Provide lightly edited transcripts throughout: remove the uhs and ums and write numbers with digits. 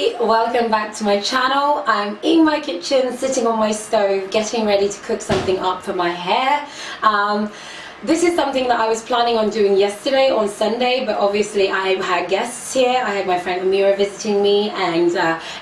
everybody, welcome back to my channel. I'm in my kitchen sitting on my stove getting ready to cook something up for my hair. This is something that I was planning on doing yesterday on Sunday, but obviously I had guests here. I had my friend Amira visiting me, and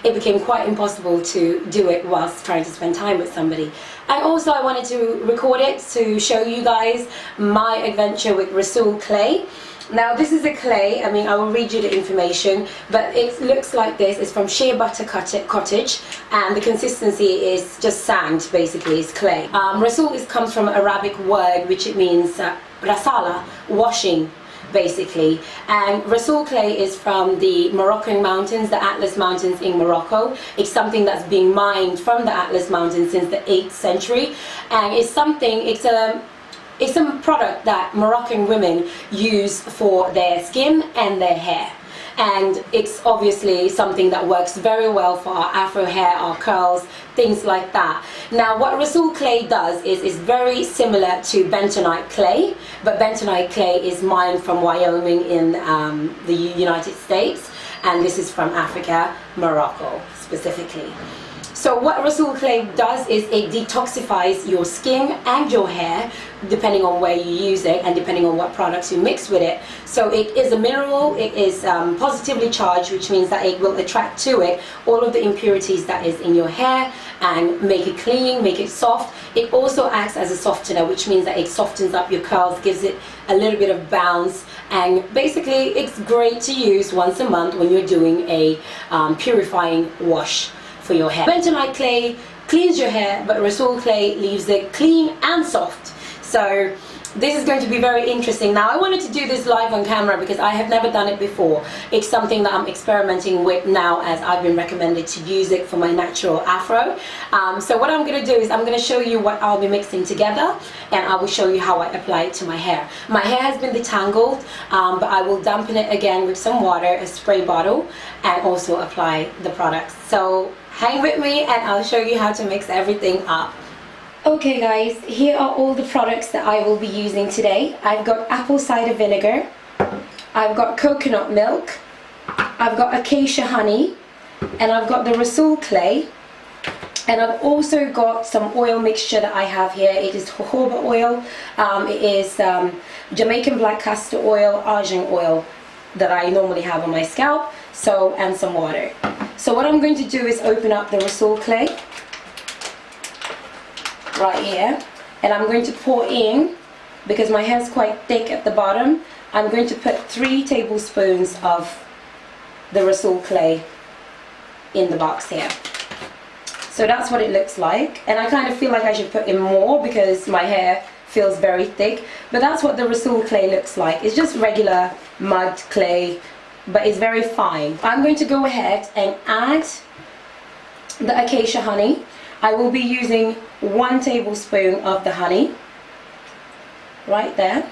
it became quite impossible to do it whilst trying to spend time with somebody. And also I wanted to record it to show you guys my adventure with Rhassoul Clay. Now this is a clay, I mean I will read you the information, but it looks like this. It's from Shea Butter Cottage, and the consistency is just sand, basically, it's clay. Rhassoul comes from an Arabic word which it means rasala, washing, basically. And Rhassoul Clay is from the Moroccan mountains, the Atlas Mountains in Morocco. It's something that's being mined from the Atlas Mountains since the 8th century, and it's a product that Moroccan women use for their skin and their hair. And it's obviously something that works very well for our afro hair, our curls, things like that. Now what Rhassoul Clay does is very similar to bentonite clay, but bentonite clay is mined from Wyoming in the United States, and this is from Africa, Morocco specifically. So what Rhassoul Clay does is it detoxifies your skin and your hair, depending on where you use it and depending on what products you mix with it. So it is a mineral, it is positively charged, which means that it will attract to it all of the impurities that is in your hair and make it clean, make it soft. It also acts as a softener, which means that it softens up your curls, gives it a little bit of bounce, and basically it's great to use once a month when you're doing a purifying wash for your hair. Bentonite clay cleans your hair, but Rhassoul Clay leaves it clean and soft. So this is going to be very interesting. Now I wanted to do this live on camera because I have never done it before. It's something that I'm experimenting with now, as I've been recommended to use it for my natural afro. So what I'm going to do is I'm going to show you what I'll be mixing together, and I will show you how I apply it to my hair. My hair has been detangled, but I will dampen it again with some water, a spray bottle, and also apply the products. So hang with me and I'll show you how to mix everything up. Okay guys, here are all the products that I will be using today. I've got apple cider vinegar, I've got coconut milk, I've got acacia honey, and I've got the Rhassoul Clay, and I've also got some oil mixture that I have here. It is jojoba oil, it is Jamaican black castor oil, Argan oil that I normally have on my scalp, and some water. So what I'm going to do is open up the Rhassoul Clay right here, and I'm going to pour in, because my hair is quite thick at the bottom, I'm going to put 3 tablespoons of the Rhassoul Clay in the box here. So that's what it looks like, and I kind of feel like I should put in more because my hair feels very thick, but that's what the Rhassoul Clay looks like. It's just regular mud clay, but it's very fine. I'm going to go ahead and add the acacia honey. I will be using 1 tablespoon of the honey right there.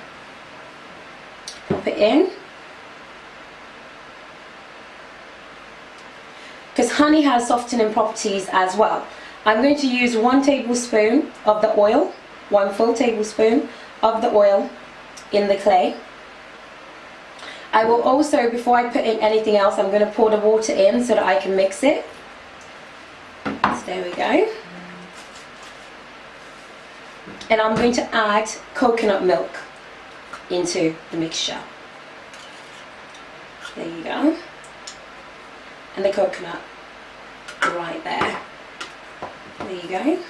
Pop it in, because honey has softening properties as well. I'm going to use 1 tablespoon of the oil, 1 full tablespoon of the oil in the clay. I will also, before I put in anything else, I'm going to pour the water in so that I can mix it. So there we go. And I'm going to add coconut milk into the mixture. There you go. And the coconut right there. There you go.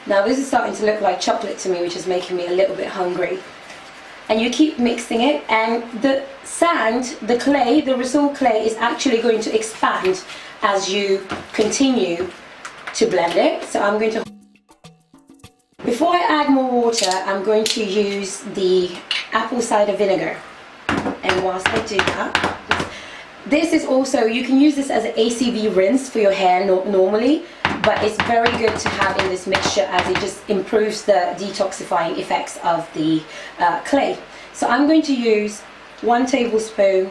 Now this is starting to look like chocolate to me, which is making me a little bit hungry. And you keep mixing it, and the sand, the clay, the Rhassoul Clay is actually going to expand as you continue to blend it. So I'm going to, before I add more water, I'm going to use the apple cider vinegar. And whilst I do that, this is also, you can use this as an ACV rinse for your hair normally, but it's very good to have in this mixture as it just improves the detoxifying effects of the clay. So I'm going to use 1 tablespoon,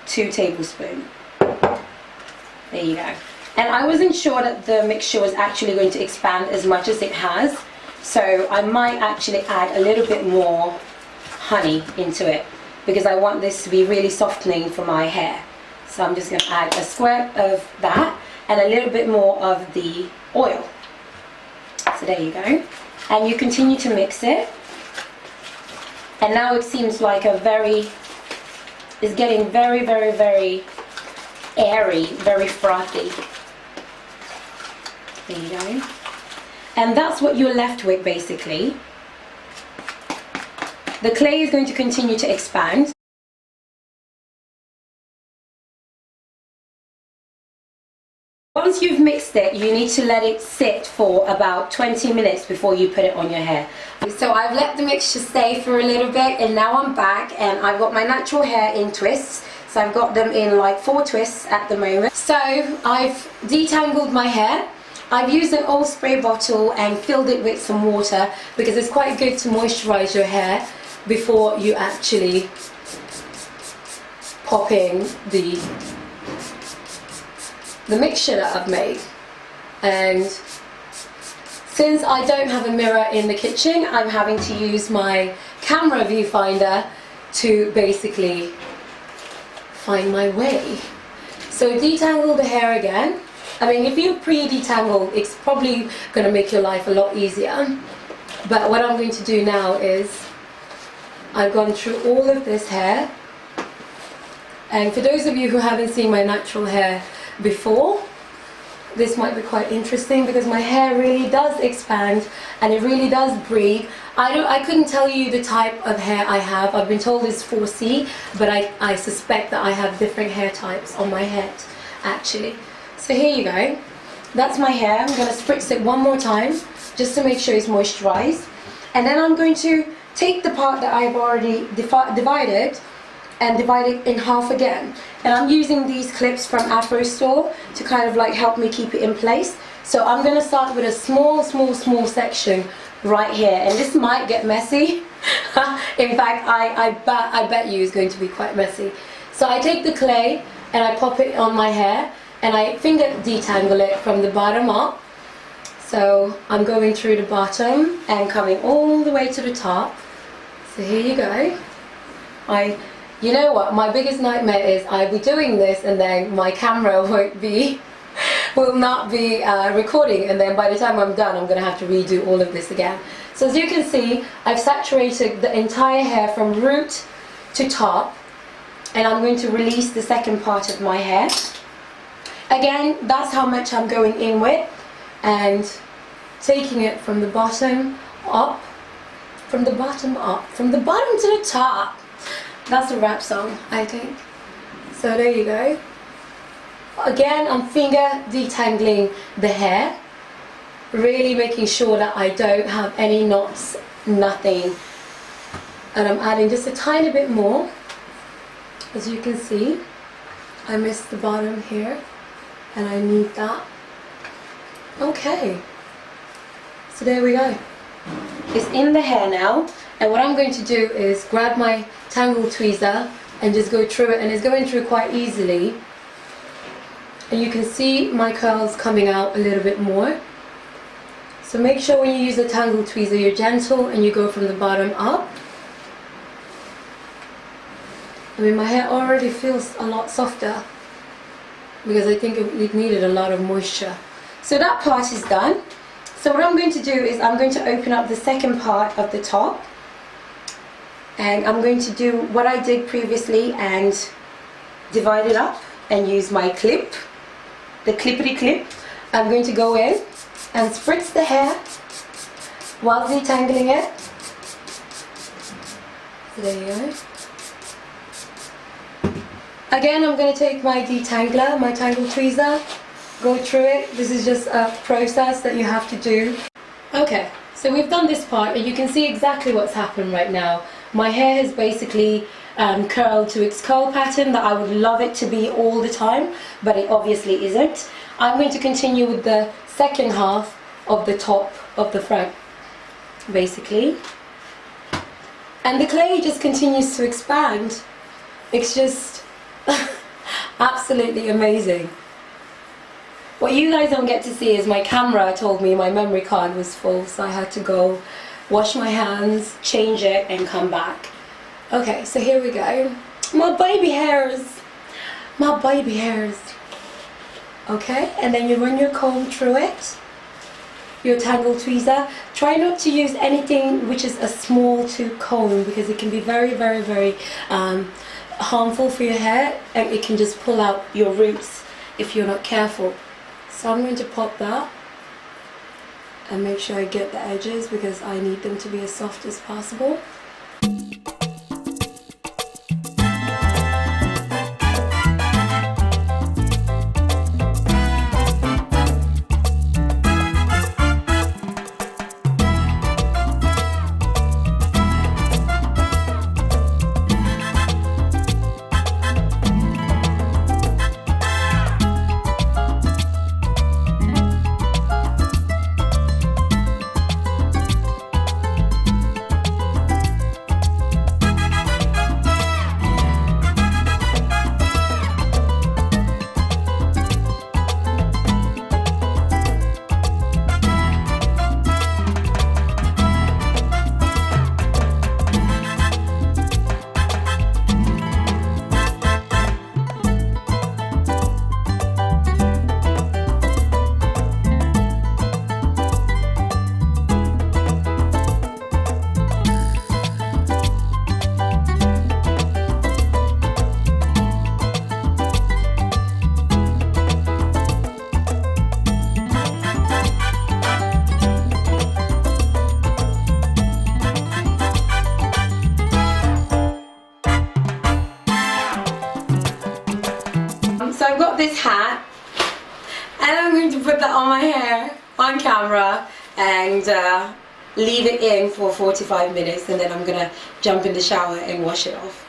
2 tablespoons. There you go. And I wasn't sure that the mixture was actually going to expand as much as it has, so I might actually add a little bit more honey into it, because I want this to be really softening for my hair. So I'm just going to add a squirt of that and a little bit more of the oil. So there you go. And you continue to mix it. And now it seems like it's getting very, very, very airy, very frothy. There you go. And that's what you're left with basically. The clay is going to continue to expand. Once you've mixed it, you need to let it sit for about 20 minutes before you put it on your hair. So I've let the mixture stay for a little bit, and now I'm back and I've got my natural hair in twists. So I've got them in like 4 twists at the moment. So I've detangled my hair. I've used an old spray bottle and filled it with some water because it's quite good to moisturize your hair before you actually pop in the mixture that I've made. And since I don't have a mirror in the kitchen, I'm having to use my camera viewfinder to basically find my way. So detangle the hair again. I mean, if you pre-detangle, it's probably going to make your life a lot easier. But what I'm going to do now is I've gone through all of this hair. And for those of you who haven't seen my natural hair before, this might be quite interesting because my hair really does expand and it really does breathe. I couldn't tell you the type of hair I have. I've been told it's 4C, but I suspect that I have different hair types on my head actually. So here you go. That's my hair. I'm going to spritz it one more time just to make sure it's moisturized. And then I'm going to take the part that I've already divided and divide it in half again. And I'm using these clips from Afro Store to kind of like help me keep it in place. So I'm going to start with a small section right here, and this might get messy. In fact, I bet you it's going to be quite messy. So I take the clay and I pop it on my hair and I finger detangle it from the bottom up. So I'm going through the bottom and coming all the way to the top. So here you go. You know what, my biggest nightmare is I'll be doing this and then my camera will not be recording, and then by the time I'm done I'm going to have to redo all of this again. So as you can see, I've saturated the entire hair from root to top, and I'm going to release the second part of my hair. Again, that's how much I'm going in with, and taking it from the bottom up, from the bottom to the top. That's a rap song, I think. So there you go. Again, I'm finger detangling the hair, really making sure that I don't have any knots, nothing. And I'm adding just a tiny bit more. As you can see, I missed the bottom here, and I need that. Okay. So there we go. It's in the hair now, and what I'm going to do is grab my tangle tweezer and just go through it, and it's going through quite easily. And you can see my curls coming out a little bit more. So make sure when you use the tangle tweezer you're gentle and you go from the bottom up. I mean, my hair already feels a lot softer because I think it needed a lot of moisture. So that part is done. So what I'm going to do is I'm going to open up the second part of the top, and I'm going to do what I did previously and divide it up and use my clip, the clippity clip. I'm going to go in and spritz the hair while detangling it. So there you go. Again, I'm going to take my detangler, my tangle tweezer, go through it. This is just a process that you have to do. Okay, so we've done this part, and you can see exactly what's happened right now. My hair has basically curled to its curl pattern that I would love it to be all the time, but it obviously isn't. I'm going to continue with the second half of the top of the front, basically. And the clay just continues to expand. It's just absolutely amazing. What you guys don't get to see is my camera told me my memory card was full, so I had to go wash my hands, change it, and come back. Okay, so here we go. My baby hairs. my baby hairs. Okay, and then you run your comb through it, your tangle tweezer. Try not to use anything which is a small tooth comb, because it can be very, very, very harmful for your hair, and it can just pull out your roots if you're not careful. So I'm going to pop that and make sure I get the edges, because I need them to be as soft as possible. So I've got this hat, and I'm going to put that on my hair on camera and leave it in for 45 minutes, and then I'm going to jump in the shower and wash it off.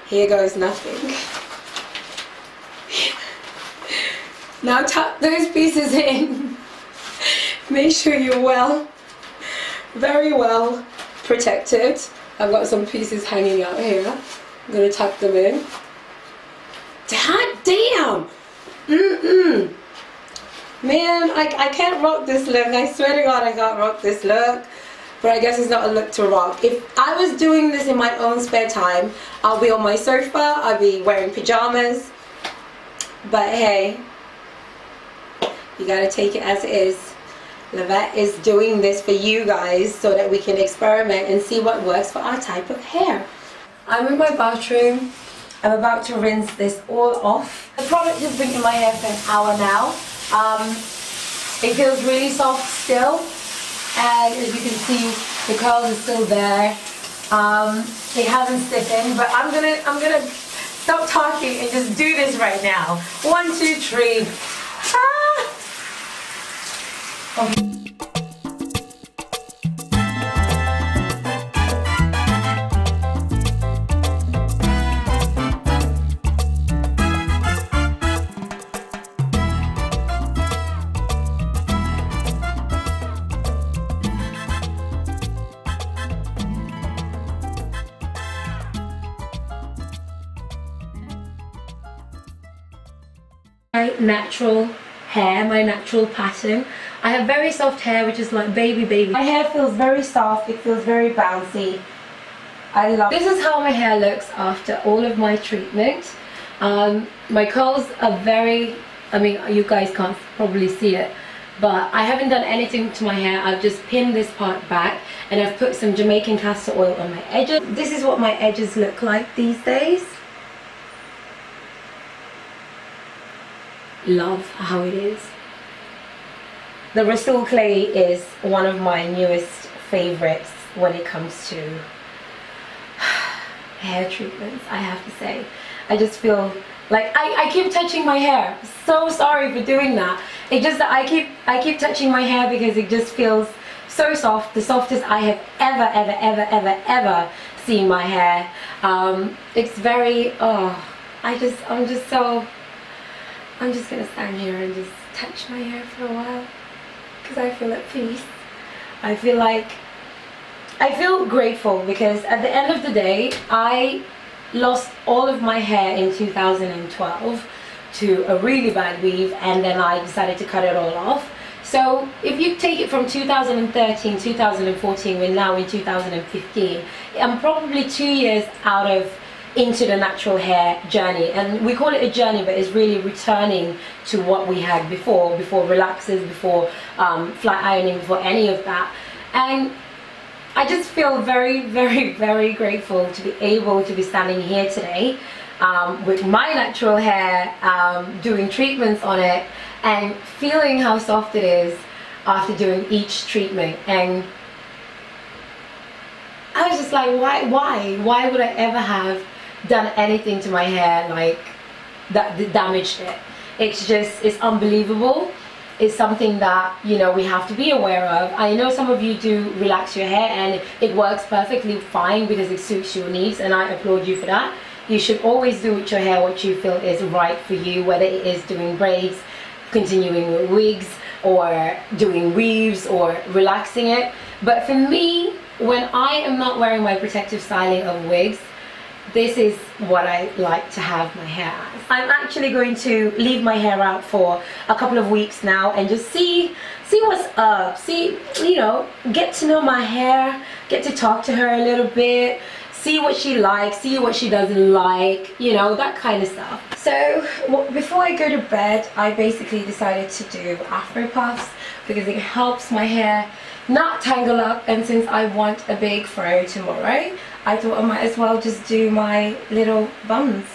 Here goes nothing. Now tuck those pieces in. Make sure you're very well protected. I've got some pieces hanging out here. I'm going to tuck them in. God damn! Man, I can't rock this look. I swear to God I can't rock this look. But I guess it's not a look to rock. If I was doing this in my own spare time, I'll be on my sofa, I'll be wearing pajamas. But hey, you gotta take it as it is. Lovette is doing this for you guys so that we can experiment and see what works for our type of hair. I'm in my bathroom. I'm about to rinse this all off. The product has been in my hair for an hour now. It feels really soft still, and as you can see, the curls are still there. It hasn't stiffened, but I'm gonna stop talking and just do this right now. 1, 2, 3. Ah! Okay. My natural hair, my natural pattern. I have very soft hair, which is like baby. My hair feels very soft, it feels very bouncy. I love it. This is how my hair looks after all of my treatment. My curls are very, I mean, you guys can't probably see it, but I haven't done anything to my hair. I've just pinned this part back, and I've put some Jamaican castor oil on my edges. This is what my edges look like these days. Love how it is. The Rhassoul Clay is one of my newest favorites when it comes to hair treatments, I have to say. I just feel like I keep touching my hair. So sorry for doing that. It just that I keep touching my hair because it just feels so soft, the softest I have ever seen my hair. It's very, I'm just gonna stand here and just touch my hair for a while, because I feel at peace. I feel grateful, because at the end of the day, I lost all of my hair in 2012 to a really bad weave, and then I decided to cut it all off. So if you take it from 2013, 2014, we're now in 2015, I'm probably 2 years out of into the natural hair journey. And we call it a journey, but it's really returning to what we had before relaxers, before flat ironing, before any of that. And I just feel very, very, very grateful to be able to be standing here today with my natural hair, doing treatments on it and feeling how soft it is after doing each treatment. And I was just like, why would I ever have done anything to my hair like that damaged it? It's unbelievable. It's something that, you know, we have to be aware of. I know some of you do relax your hair and it works perfectly fine because it suits your needs, and I applaud you for that. You should always do with your hair what you feel is right for you, whether it is doing braids, continuing with wigs, or doing weaves, or relaxing it. But for me, when I am not wearing my protective styling of wigs, this is what I like to have my hair as. I'm actually going to leave my hair out for a couple of weeks now and just see what's up. See, you know, get to know my hair, get to talk to her a little bit, see what she likes, see what she doesn't like, you know, that kind of stuff. So before I go to bed, I basically decided to do Afro puffs because it helps my hair not tangle up, and since I want a big fro tomorrow, I thought I might as well just do my little buns.